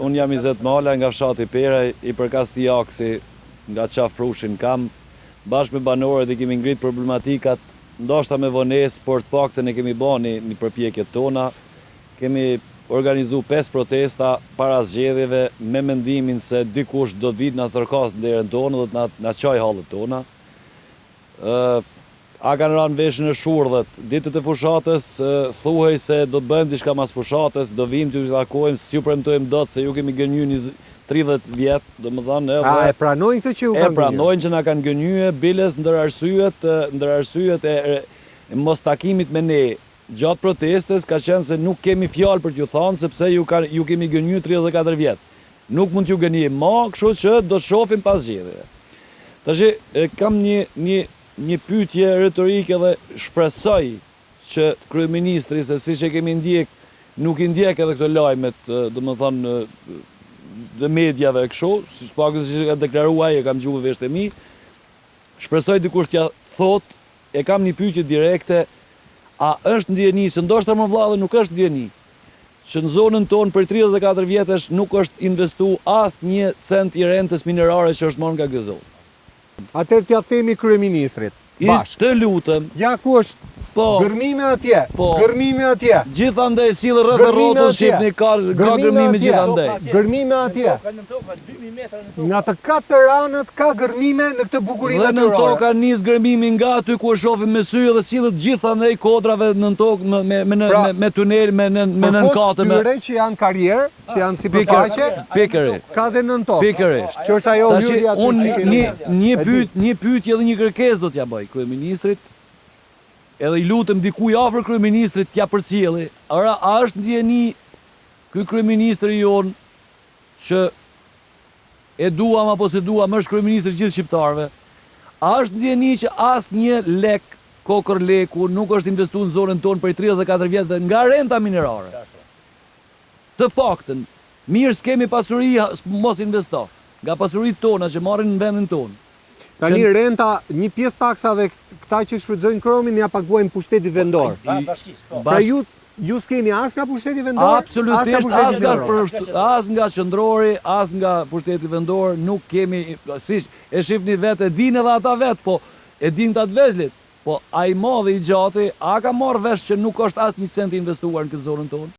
unë jam Izet Mala nga fshati Peraj, i përkas të Jaksi, nga qaf Prushin kam. Bashkë me banorët e kemi ngrit problematikat, ndoshta me vonesë, por të paktën e kemi bani një përpjekje tona. Kemi organizu 5 protesta para zgjedhjeve me mendimin se dikush do të vit na tërkas në derën tonë dhe të na çaj hallet tona. A kanë rënë vesh në shurdhët, ditët e fushatës, thuhej se do të bëjmë diçka mas fushatës, do vim të takojmë, si ju premtojmë dot se ju kemi gënjy 30 vjetë, do më thënë edhe... A e pranojnë këtë që ju kanë gënjy? E pranojnë që na kanë gënjy, biles ndër arsyet e mos takimit me ne gjatë protestes ka qenë se nuk kemi fjalë për t'ju thënë sepse ju kemi gënjy 34 vjetë. Nuk mund t'ju gënjim ma, kështu që do shohim pas zgjedhjeve. Tash kam një pyetje retorike dhe shpresoj që kryeministri, se siç e kemi ndjek, nuk i ndjek edhe këto lajmet, domethënë dhe medjave kështu, si pakës që ka deklaruar ai, e kam gjuhë vesh të mi. Shpresoj dikush t'ja thot, e kam një pyetje direkte, a është ndjeni, se ndoshta më vëlla nuk është ndjeni, që në zonën tonë për 34 vjetësh nuk është investu as një cent i rentës minerare që është marrë nga gëzon. Atëherë t'ja themi kryeministrit. Bashkë. Të lutem. Ja ku është gërmime atje. Gërmime atje. Gjithandej sillë rreth rrotës Shqipni ka gërmime gjithandej. Gërmime atje. Nga të 4 anët ka gërmime në këtë bukurinë natyrore. Dhe nën tokë ka nis gërmimi nga aty ku e shohim me sy dhe sillet gjithandej kodrave nën tokë me tunel me nën katë me. Këtyre që janë karrierë, që janë sipërfaqe, pikërisht. Ka dhe nën tokë. Pikërisht. Që është ajo hyrja aty. Unë një pyetje dhe një kërkesë do t'ja bëj kryeministrit. Edhe i lutem dikuj afër kryeministrit t'ja përcjelli. A është ndjeni ky kryeministri jon që e duam apo se duam është kryeministri i gjithë shqiptarëve? A është ndjeni që asnjë lek kokër leku nuk është investuar në zonën tonë për 34 vjet nga renta minerare? Të paktën, mirë s'kemi pasuri, mos investo. Nga pasuritë tona që marrin në vendin tonë. Tani renta, një pjesë taksave këta që shfrytëzojnë kromin ja paguajnë pushteti vendor. Pra ju s'keni as nga pushteti vendor? Absolutisht, as nga qendrori, as nga pushteti vendor, nuk kemi, si e shifni vetë, e din edhe ata vetë, po e din të atë vezlit, po a i madhe i gjati, a ka marrë vesh që nuk është as një cent investuar në këtë zonën tonë?